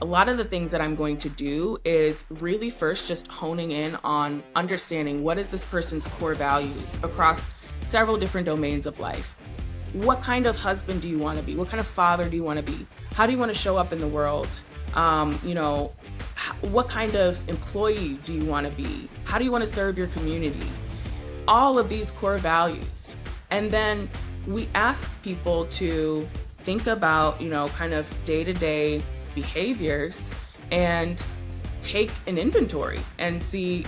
a lot of the things that I'm going to do is really first just honing in on understanding what is this person's core values across several different domains of life. What kind of husband do you want to be? What kind of father do you want to be? How do you want to show up in the world? What kind of employee do you want to be? How do you want to serve your community? All of these core values. And then we ask people to think about, kind of day-to-day behaviors and take an inventory and see,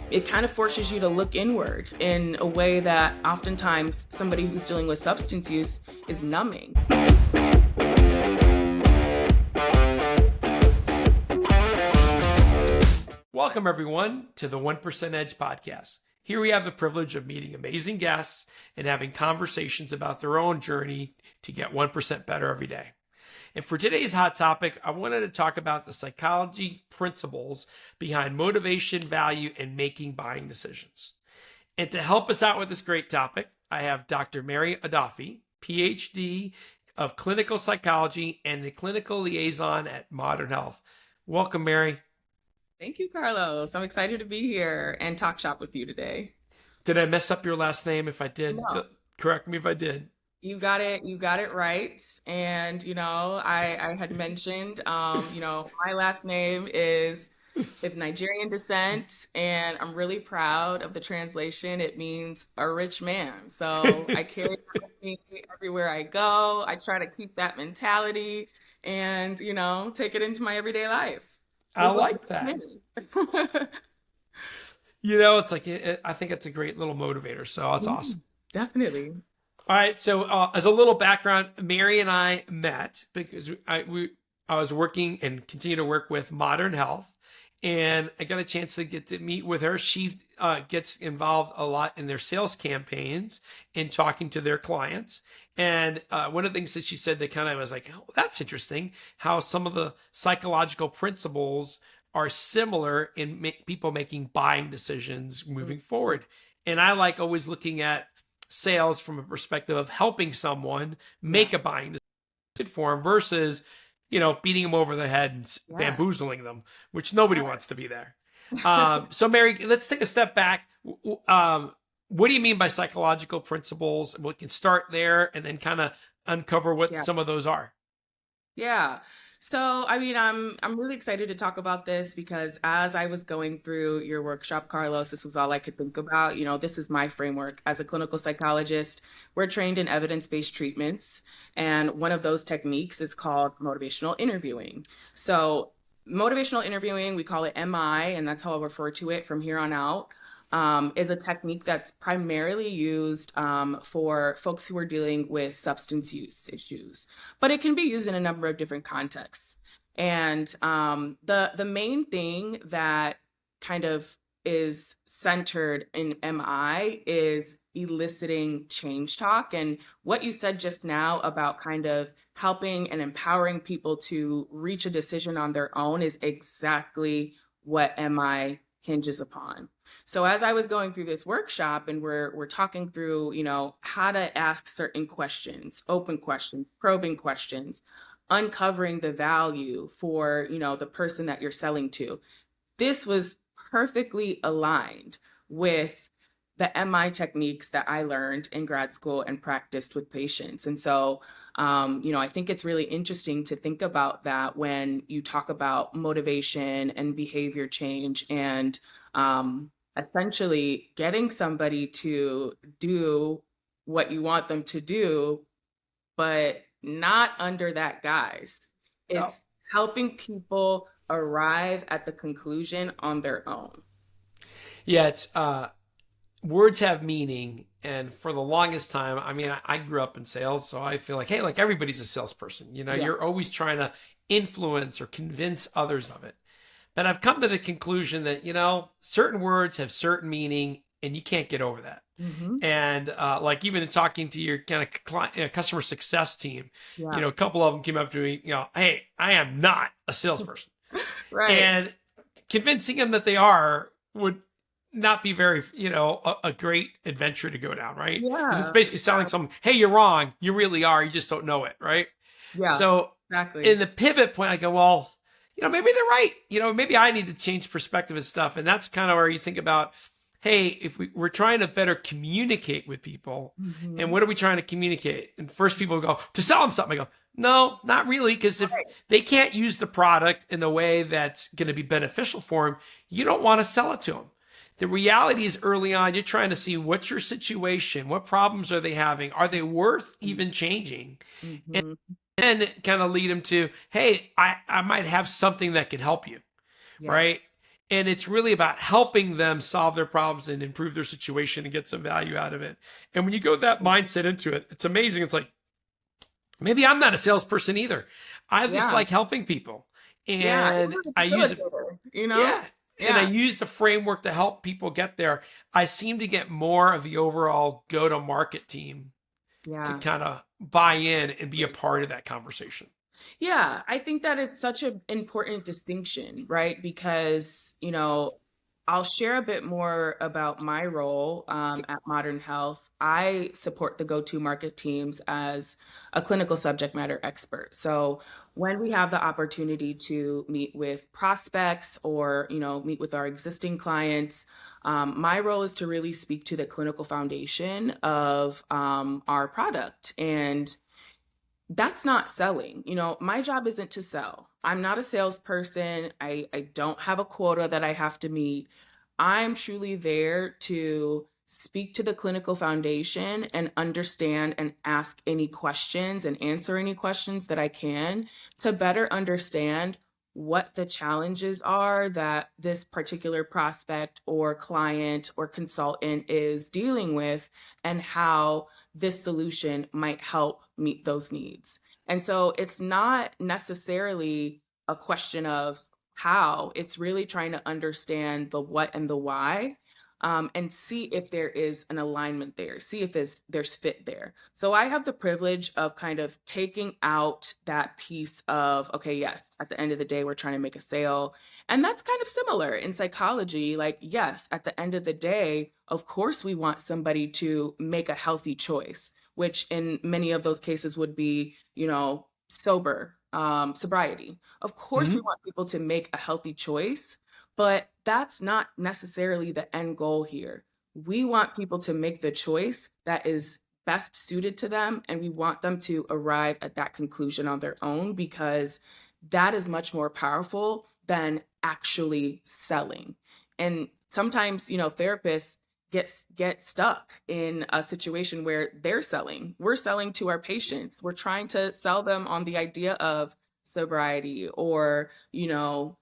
it kind of forces you to look inward in a way that oftentimes somebody who's dealing with substance use is numbing. Welcome, everyone, to the 1% Edge podcast. Here we have the privilege of meeting amazing guests and having conversations about their own journey to get 1% better every day. And for today's hot topic, I wanted to talk about the psychology principles behind motivation, value, and making buying decisions. And to help us out with this great topic, I have Dr. Mary Odafe, PhD of clinical psychology and the clinical liaison at Modern Health. Welcome, Mary. Thank you, Carlos. I'm excited to be here and talk shop with you today. Did I mess up your last name? If I did, No. correct me if I did. You got it right. And, I had mentioned, my last name is of Nigerian descent, and I'm really proud of the translation. It means a rich man. So I carry it with me everywhere I go. I try to keep that mentality and, take it into my everyday life. I like that. It's like, I think it's a great little motivator. So it's awesome. Definitely. All right. So as a little background, Mary and I met because I was working and continue to work with Modern Health, and I got a chance to get to meet with her. She gets involved a lot in their sales campaigns and talking to their clients. And one of the things that she said that kind of was like, oh, that's interesting, how some of the psychological principles are similar in people making buying decisions moving forward. And I like always looking at sales from a perspective of helping someone make a buying decision for them versus, beating them over the head and bamboozling them, which nobody wants to be there. So Mary, let's take a step back. What do you mean by psychological principles? We can start there and then kind of uncover what some of those are. Yeah. So, I'm really excited to talk about this because as I was going through your workshop, Carlos, this was all I could think about. This is my framework. As a clinical psychologist, we're trained in evidence-based treatments. And one of those techniques is called motivational interviewing. So motivational interviewing, we call it MI, and that's how I'll refer to it from here on out. Is a technique that's primarily used for folks who are dealing with substance use issues, but it can be used in a number of different contexts. And the main thing that kind of is centered in MI is eliciting change talk. And what you said just now about kind of helping and empowering people to reach a decision on their own is exactly what MI hinges upon. So as I was going through this workshop and we're talking through, how to ask certain questions, open questions, probing questions, uncovering the value for, the person that you're selling to. This was perfectly aligned with the MI techniques that I learned in grad school and practiced with patients. And so, I think it's really interesting to think about that when you talk about motivation and behavior change and essentially getting somebody to do what you want them to do, but not under that guise. It's helping people arrive at the conclusion on their own. Yeah, it's words have meaning. And for the longest time, I grew up in sales, so I feel like, hey, like everybody's a salesperson. You're always trying to influence or convince others of it. But I've come to the conclusion that, certain words have certain meaning and you can't get over that. Mm-hmm. And like even in talking to your kind of customer success team, a couple of them came up to me, hey, I am not a salesperson. Right. And convincing them that they are would not be very, a great adventure to go down, right? Yeah. Because it's basically selling someone, hey, you're wrong. You really are. You just don't know it, right? Yeah. So in Exactly. the pivot point, I go, well, maybe they're right. Maybe I need to change perspective and stuff. And that's kind of where you think about, hey, if we're trying to better communicate with people, and Hmm. what are we trying to communicate? And first people go, to sell them something. I go, no, not really. Because if Right. they can't use the product in the way that's going to be beneficial for them, you don't want to sell it to them. The reality is early on, you're trying to see what's your situation? What problems are they having? Are they worth even changing? And Hmm. then kind of lead them to, hey, I might have something that could help you, Yes. right? And it's really about helping them solve their problems and improve their situation and get some value out of it. And when you go that mindset into it, it's amazing. It's like, maybe I'm not a salesperson either. I just Yeah. like helping people. Yeah. And You're I a use it, facilitator, you know? yeah. And I Yeah. use the framework to help people get there. I seem to get more of the overall go to market team to Yeah. kind of buy in and be a part of that conversation. Yeah, I think that it's such an important distinction, right? Because, I'll share a bit more about my role at Modern Health. I support the go to market teams as a clinical subject matter expert. So when we have the opportunity to meet with prospects or, meet with our existing clients, my role is to really speak to the clinical foundation of our product. And that's not selling. My job isn't to sell. I'm not a salesperson. I don't have a quota that I have to meet. I'm truly there to speak to the clinical foundation and understand and ask any questions and answer any questions that I can to better understand what the challenges are that this particular prospect or client or consultant is dealing with, and how this solution might help meet those needs. And so it's not necessarily a question of how, it's really trying to understand the what and the why, and see if there is an alignment there, see if there's fit there. So I have the privilege of kind of taking out that piece of, okay, yes, at the end of the day, we're trying to make a sale. And that's kind of similar in psychology. Like, yes, at the end of the day, of course, we want somebody to make a healthy choice, which in many of those cases would be, sobriety. Of course, we Mm-hmm. want people to make a healthy choice, but that's not necessarily the end goal here. We want people to make the choice that is best suited to them, and we want them to arrive at that conclusion on their own, because that is much more powerful than actually selling. And sometimes, therapists get stuck in a situation where they're selling. We're selling to our patients. We're trying to sell them on the idea of sobriety or,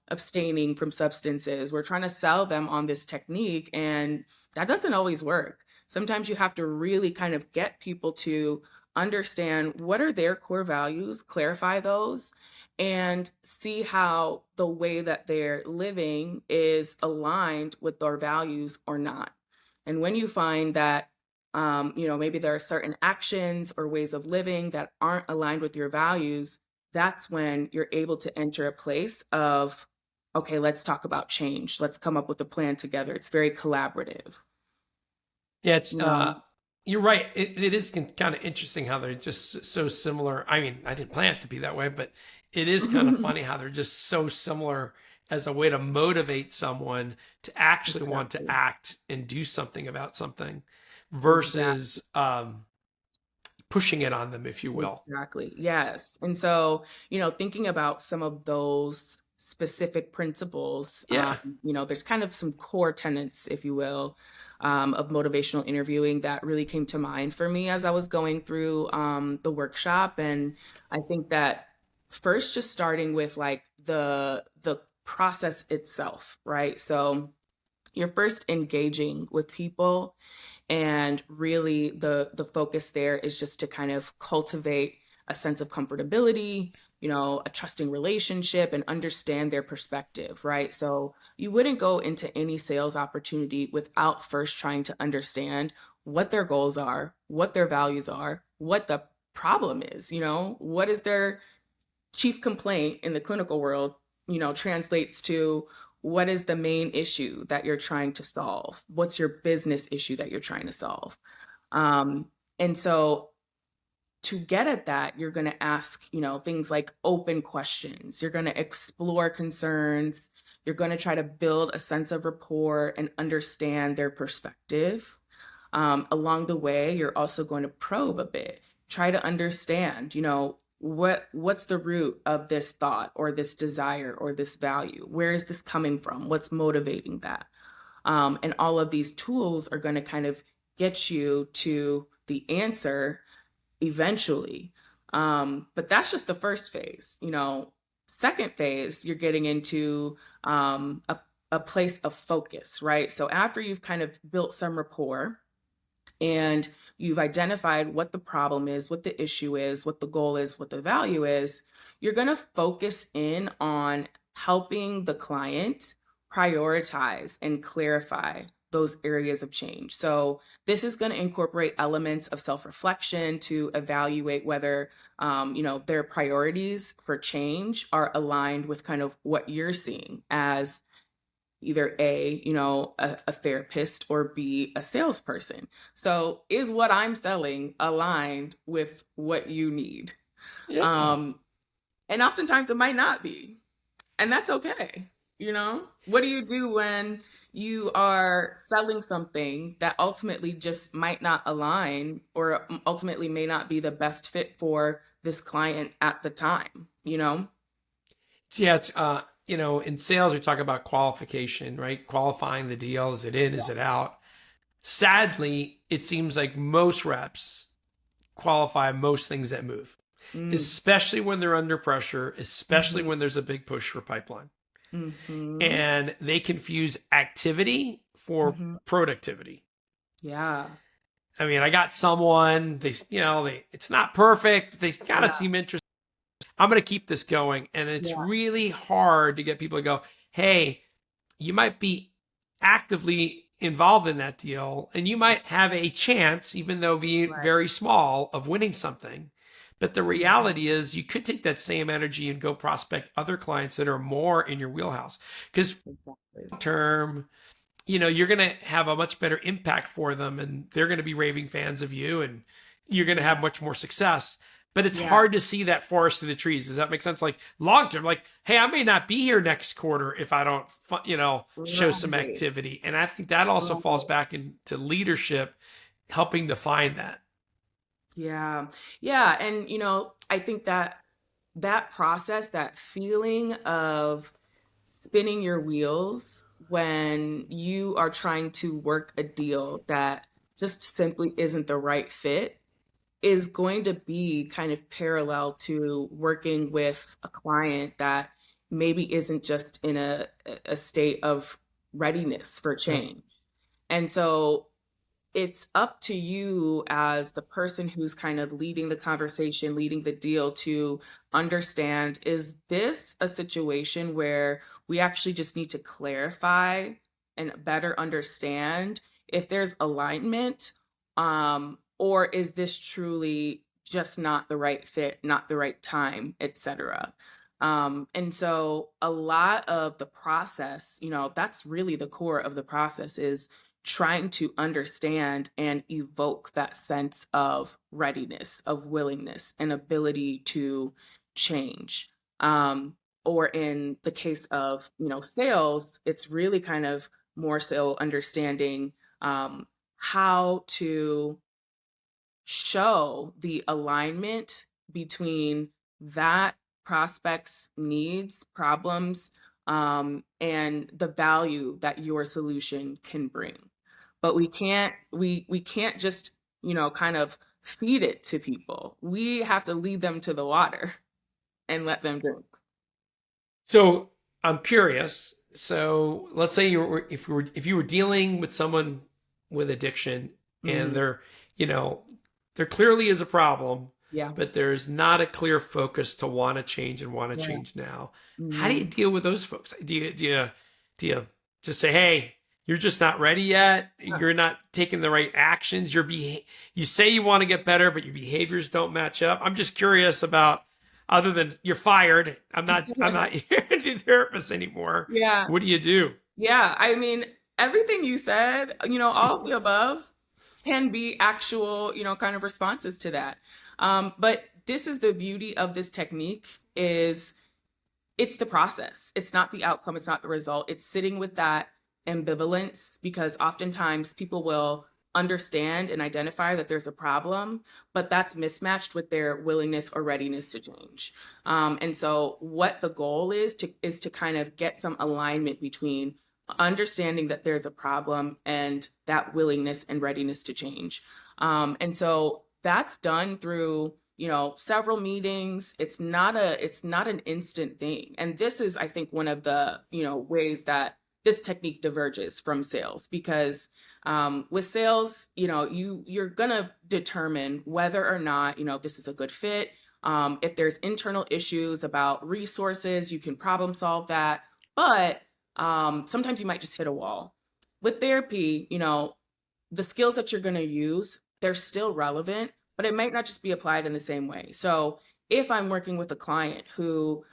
abstaining from substances. We're trying to sell them on this technique, and that doesn't always work. Sometimes you have to really kind of get people to understand what are their core values, clarify those, and see how the way that they're living is aligned with their values or not. And when you find that, maybe there are certain actions or ways of living that aren't aligned with your values, that's when you're able to enter a place of, okay, let's talk about change. Let's come up with a plan together. It's very collaborative, Yeah, it's you know? you're right. It is kind of interesting how they're just so similar. I mean, I didn't plan it to be that way, but it is kind of funny how they're just so similar as a way to motivate someone to actually want to Exactly. act and do something about something Exactly. versus pushing it on them, if you will. Exactly. Yes. And so, thinking about some of those specific principles, Yeah. there's kind of some core tenets, if you will, of motivational interviewing that really came to mind for me as I was going through the workshop. And I think that first, just starting with like the process itself, right? So you're first engaging with people, and really the focus there is just to kind of cultivate a sense of comfortability, a trusting relationship, and understand their perspective, right? So you wouldn't go into any sales opportunity without first trying to understand what their goals are, what their values are, what the problem is, what is their chief complaint in the clinical world, translates to what is the main issue that you're trying to solve? What's your business issue that you're trying to solve? Um, and so to get at that, you're going to ask, things like open questions. You're going to explore concerns. You're going to try to build a sense of rapport and understand their perspective. Along the way, you're also going to probe a bit, try to understand, what's the root of this thought or this desire or this value? Where is this coming from? What's motivating that? And all of these tools are going to kind of get you to the answer eventually. But that's just the first phase. Second phase, you're getting into a place of focus, right? So after you've kind of built some rapport and you've identified what the problem is, what the issue is, what the goal is, what the value is, you're going to focus in on helping the client prioritize and clarify those areas of change. So this is going to incorporate elements of self-reflection to evaluate whether, their priorities for change are aligned with kind of what you're seeing as either a therapist, or B, a salesperson. So is what I'm selling aligned with what you need? Yeah. And oftentimes it might not be. And that's okay. What do you do when you are selling something that ultimately just might not align, or ultimately may not be the best fit for this client at the time, Yeah, it's in sales we talk about qualification, right? Qualifying the deal. Is it in? Is it out? Sadly, it seems like most reps qualify most things that move, Mm, especially when they're under pressure, especially mhm, when there's a big push for pipeline. mhm, And they confuse activity for mhm. productivity. Yeah. I mean, I got someone, it's not perfect, but they kind of Yeah. seem interested. I'm going to keep this going. And it's Yeah. really hard to get people to go, hey, you might be actively involved in that deal and you might have a chance, even though Right. very small, of winning something. But the Mhm. reality is you could take that same energy and go prospect other clients that are more in your wheelhouse. Because Exactly. term, you're going to have a much better impact for them and they're going to be raving fans of you and you're going to Yeah. have much more success. But it's Yeah. hard to see that forest through the trees. Does that make sense? Like long term, like, hey, I may not be here next quarter if I don't, show some Right. activity. And I think that also falls Right. back into leadership, helping define that. Yeah. Yeah. And, I think that process, that feeling of spinning your wheels when you are trying to work a deal that just simply isn't the right fit, is going to be kind of parallel to working with a client that maybe isn't just in a state of readiness for Yes. change. And so it's up to you as the person who's kind of leading the conversation, leading the deal, to understand, is this a situation where we actually just need to clarify and better understand if there's alignment, or is this truly just not the right fit, not the right time, etc. And so a lot of the process, that's really the core of the process, is trying to understand and evoke that sense of readiness, of willingness, and ability to change. Or in the case of, sales, it's really kind of more so understanding how to show the alignment between that prospect's needs, problems, and the value that your solution can bring. But we can't just, kind of feed it to people. We have to lead them to the water and let them drink. So I'm curious. So let's say if you were dealing with someone with addiction and Mhm. you know, there clearly is a problem, Yeah. but there's not a clear focus to want to change and want to Yeah. change now. How do you Mhm. deal with those folks? Do you just say, hey, you're just not ready yet. Yeah. You're not taking the right actions. You say you want to get better, but your behaviors don't match up. I'm just curious about, other than you're fired. I'm not your therapist anymore. Yeah. What do you do? Yeah. I mean, everything you said, all of the above can be actual, kind of responses to that. But this is the beauty of this technique is it's the process. It's not the outcome. It's not the result. It's sitting with that ambivalence because oftentimes people will understand and identify that there's a problem, but that's mismatched with their willingness or readiness to change. And so what the goal is to kind of get some alignment between understanding that there's a problem and that willingness and readiness to change. And so that's done through several meetings. It's not an instant thing. And this is, I think, one of the ways that this technique diverges from sales because with sales, you're gonna determine whether or not this is a good fit. If there's internal issues about resources, you can problem solve that. But sometimes you might just hit a wall. With therapy, the skills that you're going to use, they're still relevant, but it might not just be applied in the same way. So if I'm working with a client who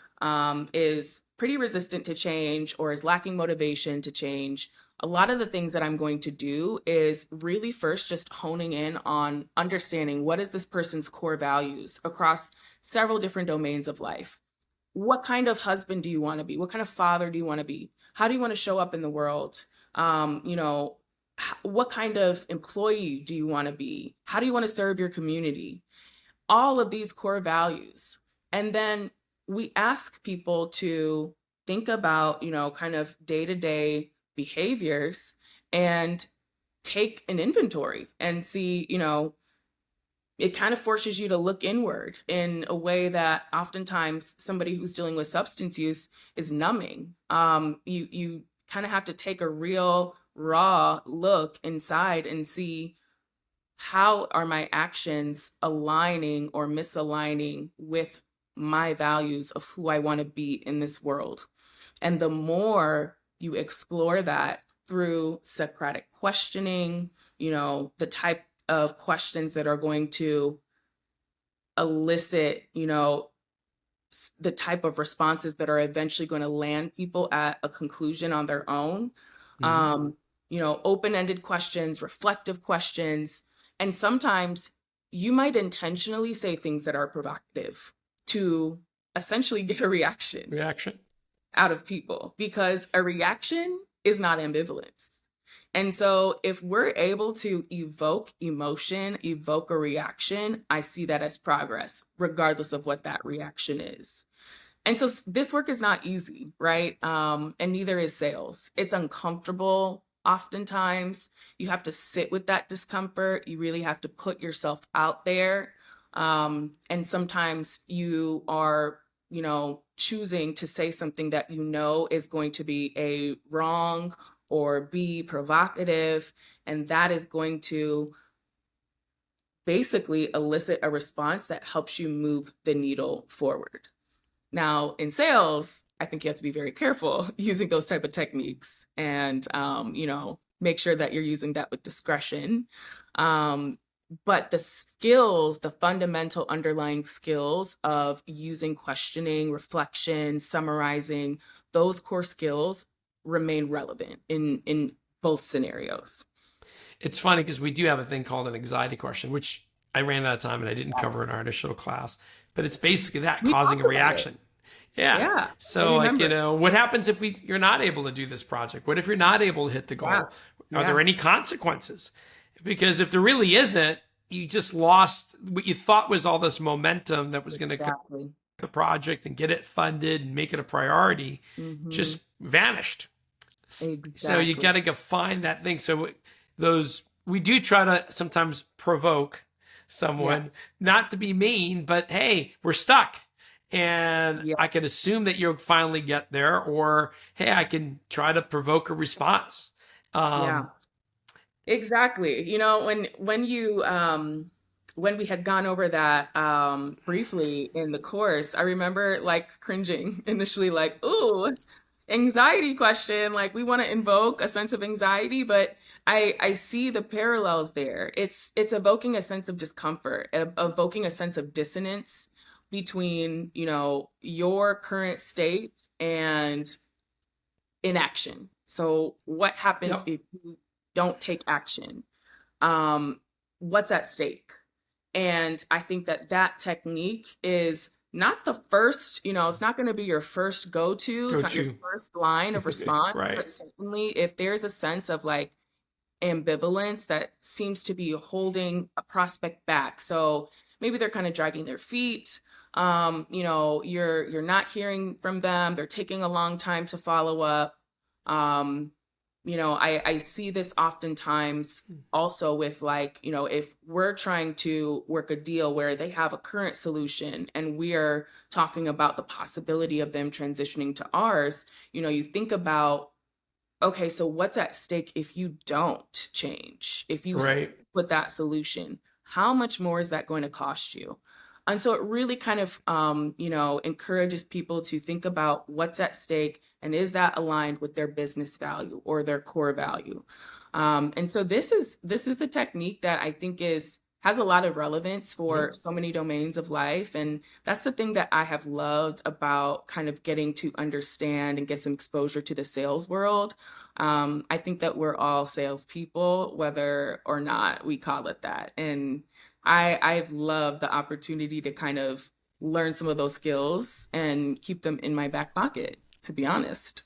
is pretty resistant to change or is lacking motivation to change, a lot of the things that I'm going to do is really first just honing in on understanding what is this person's core values across several different domains of life. What kind of husband do you want to be? What kind of father do you want to be? How do you want to show up in the world? What kind of employee do you want to be? How do you want to serve your community? All of these core values. And then we ask people to think about, kind of day-to-day behaviors and take an inventory and see, it kind of forces you to look inward in a way that oftentimes somebody who's dealing with substance use is numbing. You kind of have to take a real raw look inside and see how are my actions aligning or misaligning with my values of who I want to be in this world. And the more you explore that through Socratic questioning, the type of questions that are going to elicit, the type of responses that are eventually going to land people at a conclusion on their own. Mhm. Open-ended questions, reflective questions, and sometimes you might intentionally say things that are provocative to essentially get a reaction Reaction. out of people because a reaction is not ambivalence. And so if we're able to evoke emotion, evoke a reaction, I see that as progress, regardless of what that reaction is. And so this work is not easy, right? And neither is sales. It's uncomfortable. Oftentimes, you have to sit with that discomfort. You really have to put yourself out there. And sometimes you are, choosing to say something that is going to be a wrong or be provocative. And that is going to basically elicit a response that helps you move the needle forward. Now, in sales, I think you have to be very careful using those type of techniques and, make sure that you're using that with discretion. But the skills, the fundamental underlying skills of using questioning, reflection, summarizing, those core skills remain relevant in both scenarios. It's funny because we do have a thing called an anxiety question, which I ran out of time and I didn't cover Yes. in our initial class. But it's basically that We causing talked a about it. reaction. Yeah. Yeah, I So like, remember. what happens if you're not able to do this project? What if you're not able to hit the Yeah, goal? Are there yeah, any consequences? Because if there really isn't, you just lost what you thought was all this momentum that was going to exactly. the project and get it funded and make it a priority Hmm. just vanished. So you got Exactly. to go find that thing. So those we do try to sometimes provoke someone, Yes. not to be mean, but hey, we're stuck. And Yeah. I can assume that you'll finally get there, or hey, I can try to provoke a response. Yeah. Um, Exactly. When we had gone over that briefly in the course, I remember like cringing initially, like, ooh, anxiety question. Like we want to invoke a sense of anxiety, but I see the parallels there. It's evoking a sense of discomfort, evoking a sense of dissonance between, your current state and inaction. So what happens yep. if you don't take action? Um, what's at stake? And I think that that technique is not the first, it's not going to be your first go-to. Go It's not your to. first line of response, Right. but certainly if there's a sense of like ambivalence that seems to be holding a prospect back. So maybe they're kind of dragging their feet. You're not hearing from them. They're taking a long time to follow up. Um, I see this oftentimes also with like, if we're trying to work a deal where they have a current solution and we are talking about the possibility of them transitioning to ours, you think about, okay, so what's at stake if you don't change? If you stick Right. with that solution, how much more is that going to cost you? And so it really kind of, encourages people to think about what's at stake and is that aligned with their business value or their core value. And so this is the technique that I think is has a lot of relevance for Yes. so many domains of life. And that's the thing that I have loved about kind of getting to understand and get some exposure to the sales world. I think that we're all salespeople, whether or not we call it that. And I've loved the opportunity to kind of learn some of those skills and keep them in my back pocket, to be honest,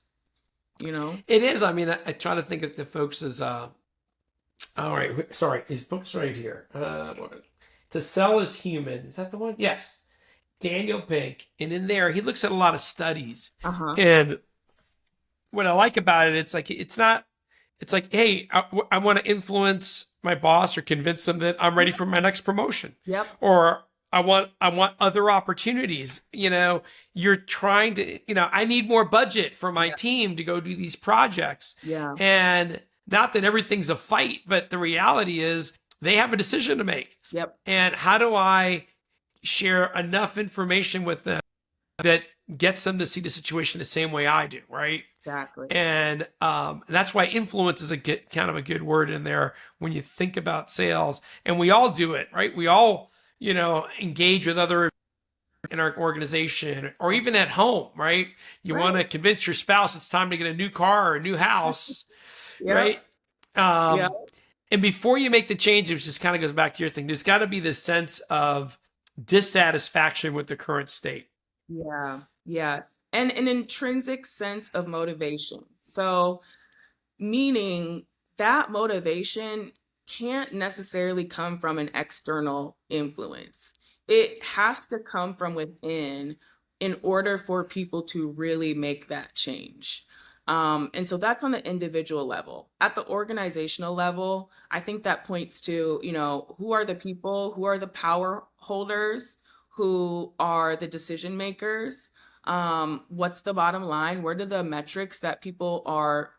you know? It is. I mean, I try to think of the folks as all right, sorry, his book's right here. To Sell is Human. Is that the one? Yes. Daniel Pink. And in there, he looks at a lot of studies. Uh-huh. And what I like about it, it's like, hey, I want to influence my boss or convince them that I'm ready for my next promotion. Yep. Or I want other opportunities. You're trying to, I need more budget for my Yeah. team to go do these projects. Yeah. And not that everything's a fight, but the reality is they have a decision to make. Yep. And how do I share enough information with them that gets them to see the situation the same way I do, right? Exactly. And that's why influence is kind of a good word in there when you think about sales. And we all do it, right? We all, engage with other in our organization or even at home, right? You want to Right. convince your spouse it's time to get a new car or a new house, Yep. right? Yep. And before you make the change, which just kind of goes back to your thing, there's got to be this sense of dissatisfaction with the current state. Yeah. Yes. And an intrinsic sense of motivation. So, meaning that motivation can't necessarily come from an external influence. It has to come from within in order for people to really make that change. And so that's on the individual level. At the organizational level, I think that points to, who are the people, who are the power holders, who are the decision makers, what's the bottom line, what are the metrics that people are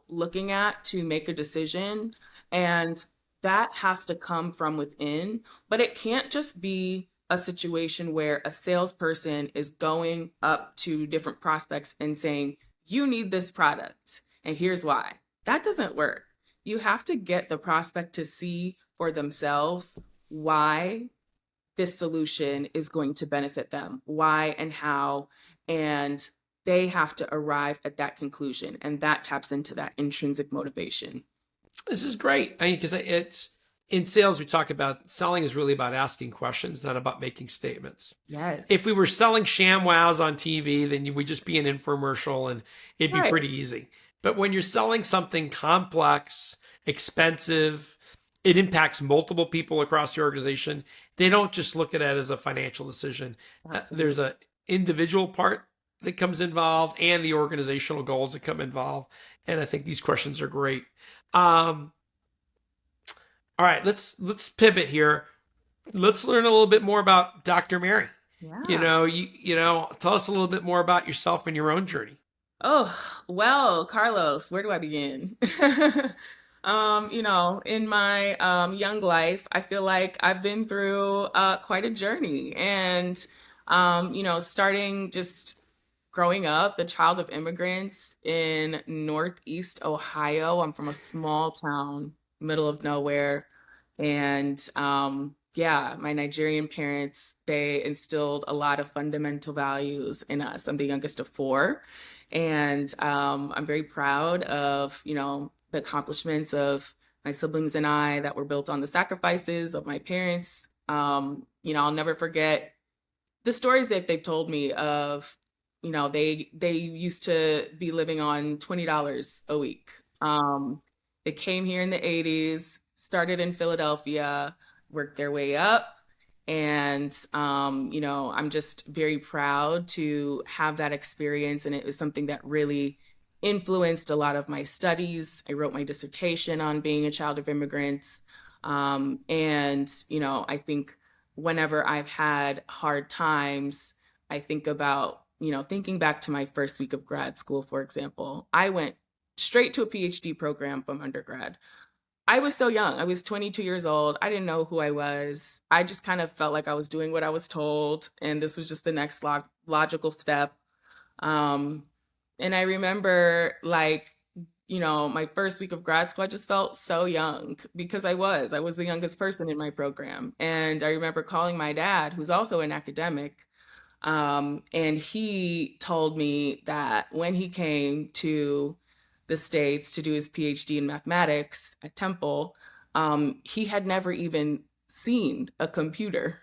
looking at to make a decision, and that has to come from within. But it can't just be a situation where a salesperson is going up to different prospects and saying, you need this product and here's why. That doesn't work. You have to get the prospect to see for themselves why this solution is going to benefit them, why and how, and they have to arrive at that conclusion. And that taps into that intrinsic motivation. This is great. I mean, because it's in sales, we talk about selling is really about asking questions, not about making statements. Yes. If we were selling ShamWows on TV, then we'd just be an infomercial and it'd be Right. pretty easy. But when you're selling something complex, expensive, it impacts multiple people across the organization. They don't just look at it as a financial decision. There's an individual part that comes involved and the organizational goals that come involved. And I think these questions are great. All right, let's pivot here. Let's learn a little bit more about Dr. Mary. Yeah. Tell us a little bit more about yourself and your own journey. Oh, well, Carlos, where do I begin? In my young life, I feel like I've been through quite a journey. And, starting just growing up, the child of immigrants in Northeast Ohio. I'm from a small town, middle of nowhere. And yeah, my Nigerian parents, they instilled a lot of fundamental values in us. I'm the youngest of four. And I'm very proud of, the accomplishments of my siblings and I that were built on the sacrifices of my parents I'll never forget the stories that they've told me of, they used to be living on $20 a week. They came here in the 80s, started in Philadelphia, worked their way up. And, I'm just very proud to have that experience. And it was something that really influenced a lot of my studies. I wrote my dissertation on being a child of immigrants. I think whenever I've had hard times, I think about, thinking back to my first week of grad school, for example, I went straight to a PhD program from undergrad. I was so young. I was 22 years old. I didn't know who I was. I just kind of felt like I was doing what I was told, and this was just the next logical step. Um, and I remember, like, my first week of grad school, I just felt so young because I was the youngest person in my program. And I remember calling my dad, who's also an academic, and he told me that when he came to the States to do his PhD in mathematics at Temple, he had never even seen a computer,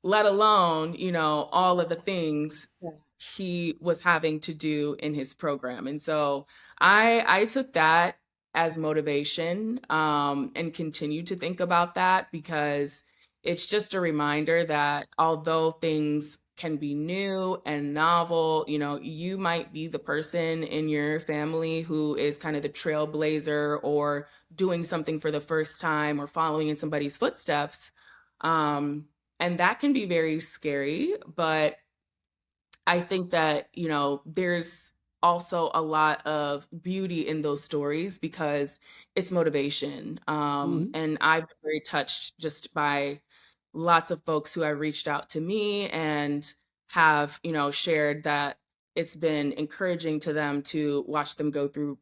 let alone, all of the things that he was having to do in his program. And so I took that as motivation, and continue to think about that because it's just a reminder that although things can be new and novel, you might be the person in your family who is kind of the trailblazer or doing something for the first time or following in somebody's footsteps. Um, and that can be very scary, but I think that, there's also a lot of beauty in those stories because it's motivation. Mhm. And I've been very touched just by lots of folks who have reached out to me and have, shared that it's been encouraging to them to watch me go through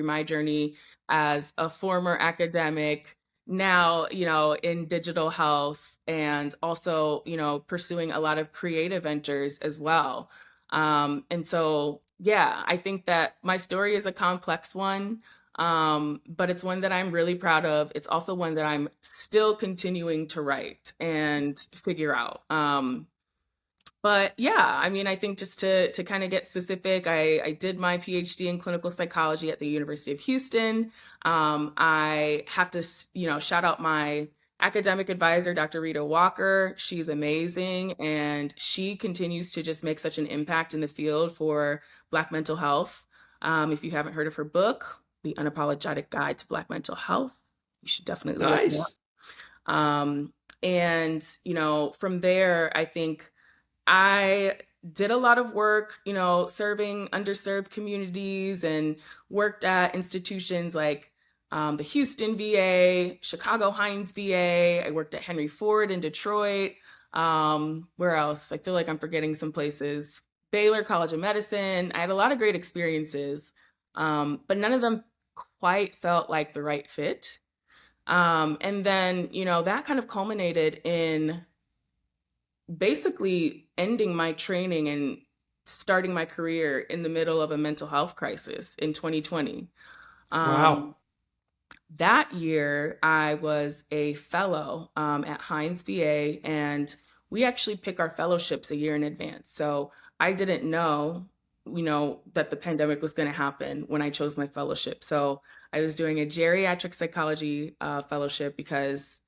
my journey as a former academic now, in digital health and also, pursuing a lot of creative ventures as well. And so, yeah, I think that my story is a complex one, but it's one that I'm really proud of. It's also one that I'm still continuing to write and figure out. But yeah, I mean, I think just to kind of get specific, I did my PhD in clinical psychology at the University of Houston. I have to, shout out my academic advisor, Dr. Rita Walker. She's amazing, and she continues to just make such an impact in the field for Black mental health. If you haven't heard of her book, The Unapologetic Guide to Black Mental Health, you should definitely look it up. Nice. Um, and from there, I think I did a lot of work, serving underserved communities and worked at institutions like the Houston VA, Chicago Hines VA. I worked at Henry Ford in Detroit. Where else? I feel like I'm forgetting some places. Baylor College of Medicine. I had a lot of great experiences, but none of them quite felt like the right fit. And then, that kind of culminated in basically ending my training and starting my career in the middle of a mental health crisis in 2020. Wow. Um, that year, I was a fellow at Hines VA, and we actually pick our fellowships a year in advance. So I didn't know, that the pandemic was going to happen when I chose my fellowship. So I was doing a geriatric psychology fellowship because,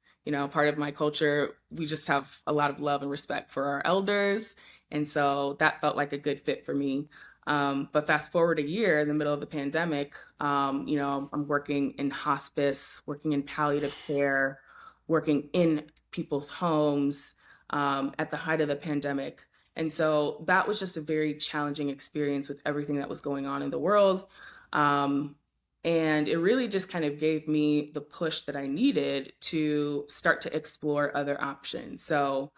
part of my culture, we just have a lot of love and respect for our elders. And so that felt like a good fit for me. But fast forward a year in the middle of the pandemic, I'm working in hospice, working in palliative care, working in people's homes at the height of the pandemic. And so that was just a very challenging experience with everything that was going on in the world. Um, and it really just kind of gave me the push that I needed to start to explore other options. So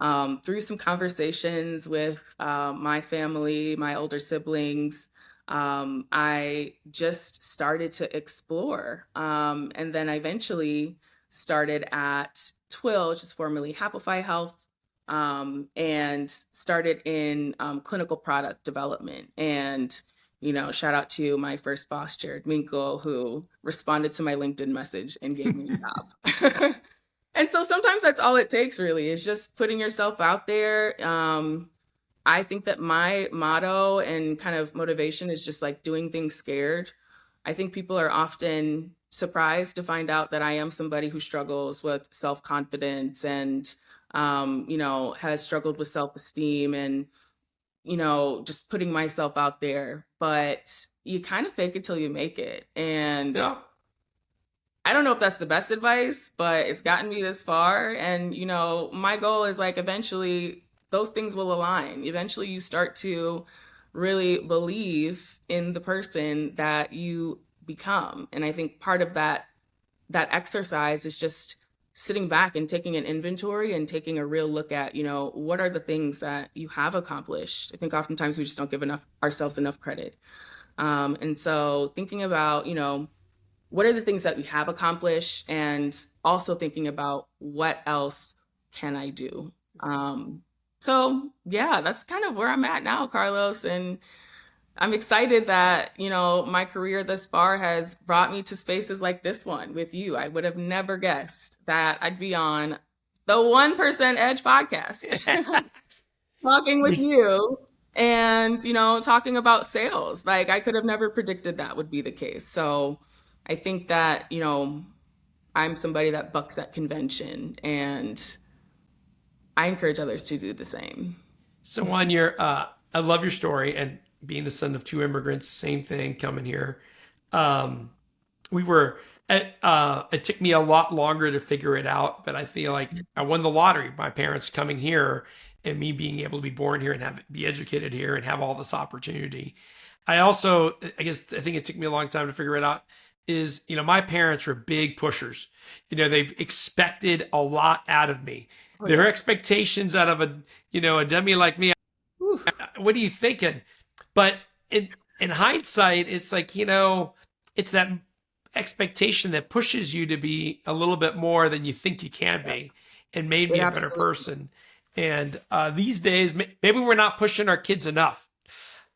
through some conversations with my family, my older siblings, I just started to explore. And then I eventually started at Twill, which is formerly Happify Health, and started in clinical product development. And, shout out to my first boss, Jared Minkle, who responded to my LinkedIn message and gave me a job. And so sometimes that's all it takes, really, is just putting yourself out there. I think that my motto and kind of motivation is just like doing things scared. I think people are often surprised to find out that I am somebody who struggles with self-confidence and, has struggled with self-esteem and, just putting myself out there. But you kind of fake it till you make it. And Yeah. I don't know if that's the best advice, but it's gotten me this far. And, my goal is like eventually those things will align. Eventually you start to really believe in the person that you become. And I think part of that exercise is just sitting back and taking an inventory and taking a real look at, what are the things that you have accomplished. I think oftentimes we just don't give enough ourselves enough credit. And so thinking about, what are the things that we have accomplished and also thinking about what else can I do. So yeah, that's kind of where I'm at now, Carlos. And I'm excited that, my career thus far has brought me to spaces like this one with you. I would have never guessed that I'd be on the 1% Edge podcast talking with you and, talking about sales. Like I could have never predicted that would be the case. So I think that, I'm somebody that bucks at convention and I encourage others to do the same. So on your, I love your story and being the son of two immigrants, same thing coming here. Um, we were, it took me a lot longer to figure it out, but I feel like I won the lottery. My parents coming here and me being able to be born here and be educated here and have all this opportunity. I also, I think it took me a long time to figure it out is, my parents were big pushers. They expected a lot out of me. Oh Their yeah. expectations out of a dummy like me, Whew. what are you thinking? But in hindsight, it's like, it's that expectation that pushes you to be a little bit more than you think you can Yeah, be and made it me a better absolutely. person. And these days, maybe we're not pushing our kids enough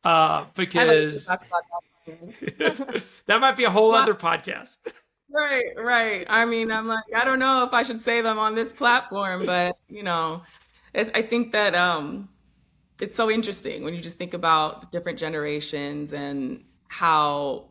I'd like to because talk about that. that might be a whole Well, other podcast. right, right. I mean, I'm like, I don't know if I should say them on this platform, but I think that it's so interesting when you just think about the different generations and how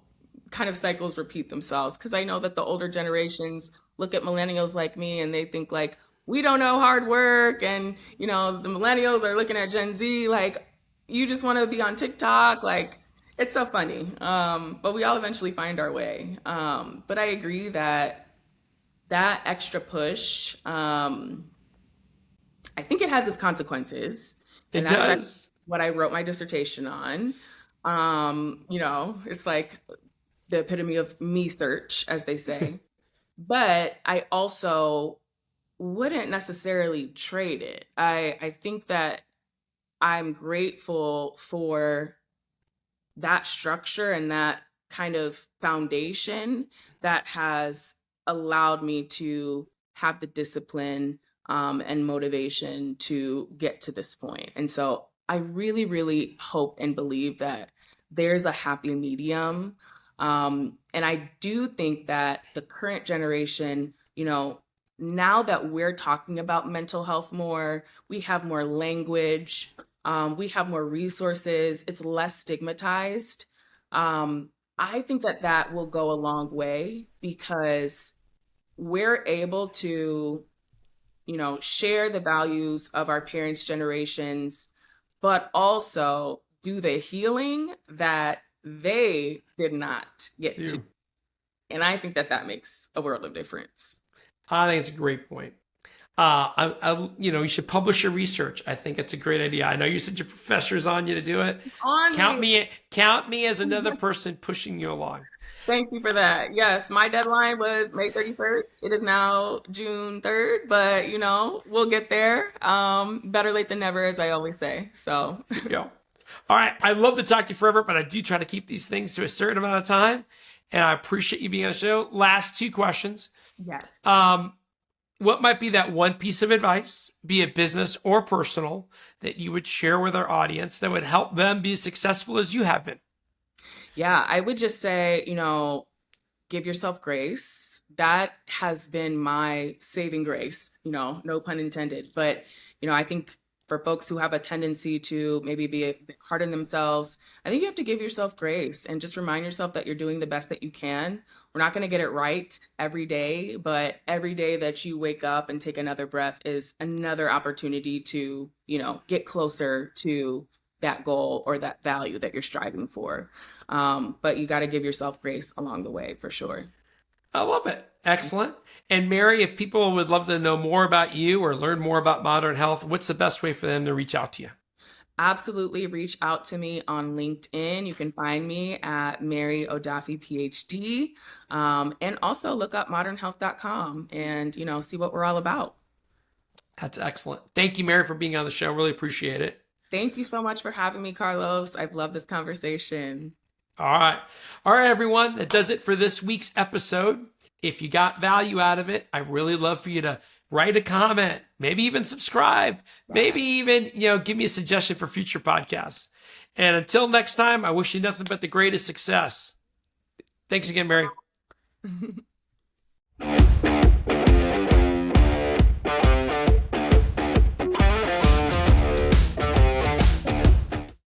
kind of cycles repeat themselves. Because I know that the older generations look at millennials like me and they think like we don't know hard work, and the millennials are looking at Gen Z like you just want to be on TikTok, like. It's so funny, but we all eventually find our way. But I agree that that extra push, I think it has its consequences. And It that is actually does. what I wrote my dissertation on. It's like the epitome of me search, as they say. But I also wouldn't necessarily trade it. I think that I'm grateful for that structure and that kind of foundation that has allowed me to have the discipline and motivation to get to this point. And so I really, really hope and believe that there's a happy medium. And I do think that the current generation, now that we're talking about mental health more, we have more language, we have more resources, it's less stigmatized. I think that that will go a long way because we're able to, share the values of our parents' generations, but also do the healing that they did not get to. Do. And I think that that makes a world of difference. I think it's a great point. You should publish your research. I think it's a great idea. I know you said your professor's on you to do it. On me. Count me as another person pushing you along. Thank you for that. Yes, my deadline was May 31st. It is now June 3rd, but we'll get there. Better late than never, as I always say. So, There you go. All right. I love to talk to you forever, but I do try to keep these things to a certain amount of time. And I appreciate you being on the show. Last two questions. yes. What might be that one piece of advice, be it business or personal, that you would share with our audience that would help them be as successful as you have been? Yeah, I would just say, give yourself grace. That has been my saving grace, no pun intended. But, I think for folks who have a tendency to maybe be a bit hard on themselves, I think you have to give yourself grace and just remind yourself that you're doing the best that you can. We're not going to get it right every day, but every day that you wake up and take another breath is another opportunity to, get closer to that goal or that value that you're striving for. But you got to give yourself grace along the way for sure. I love it. Excellent. And Mary, if people would love to know more about you or learn more about Modern Health, what's the best way for them to reach out to you? Absolutely reach out to me on LinkedIn. You can find me at Mary Odafe, PhD. And also look up modernhealth.com and, see what we're all about. That's excellent. Thank you, Mary, for being on the show. Really appreciate it. Thank you so much for having me, Carlos. I've loved this conversation. All right. All right, everyone. That does it for this week's episode. If you got value out of it, I'd really love for you to write a comment, maybe even subscribe, maybe even, give me a suggestion for future podcasts. And until next time, I wish you nothing but the greatest success. Thanks again, Mary.